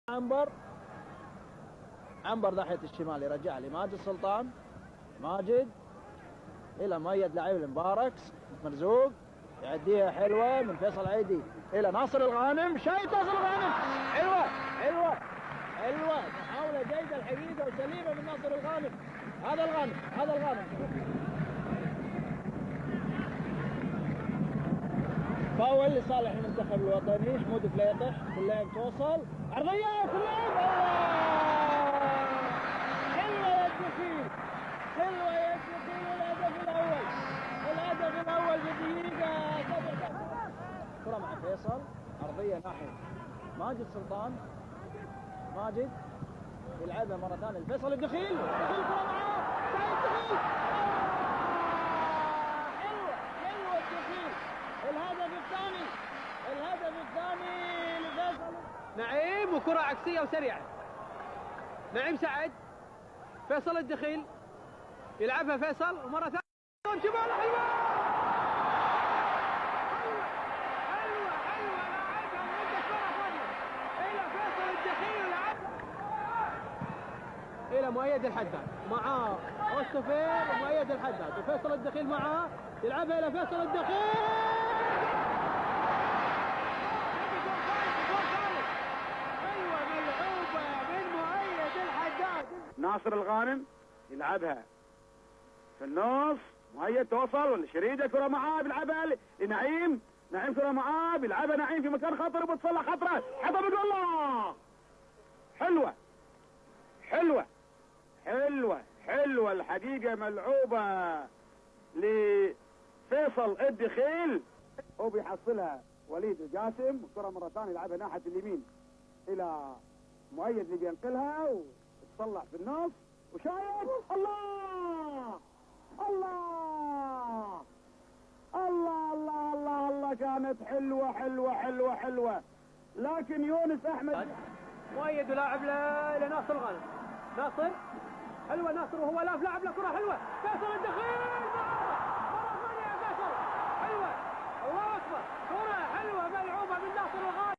عنبر ناحية الشمال يرجع لي ماجد سلطان. ماجد إلى مؤيد لعيب المبارك مرزوق يعديها حلوة من فيصل عيدي إلى ناصر الغانم. شايط ناصر الغانم حلوة حلوة حلوة محاولة جيدة الحقيقة وسليمة من ناصر الغانم. هذا الغانم فاول لصالح المنتخب الوطني. حمود فليطح كلهم توصل عرضية كلهم حلوة يا الدخيل الهدف الأول بدقيقة 7. كرة مع فيصل عرضية ناحية ماجد سلطان. ماجد يلعبها مرة ثانية لفيصل الدخيل كرة معاه سعيد الدخيل حلوة الدخيل. الهدف الثاني لفيصل. نعيم وكرة عكسية وسريعة. نعيم سعد فيصل الدخيل يلعبها فيصل ومرة ثانية جمال حلوة لاعبها وعنده كرة فاضية إلى فيصل الدخيل ولعبها إلى مؤيد الحداد معاه أوستوفير ومؤيد الحداد وفيصل الدخيل معاه يلعبها إلى فيصل الدخيل. ناصر الغانم يلعبها في النص. مؤيد توصل ولا شريده كره معاه بيلعبها لنعيم. نعيم كره معاه بيلعبها نعيم في مكان خطر وبتصلح خطره حطها بالله. حلوه الحقيقه ملعوبه لفيصل الدخيل وبيحصلها وليد الجاسم. والكره مره ثانيه يلعبها ناحيه اليمين الى مؤيد اللي بينقلها وتصلح في النص وشايف الله كانت حلوة لكن يونس احمد مؤيد ولاعب لناصر الغانم. ناصر حلوة ناصر وهو لاعب له كرة حلوة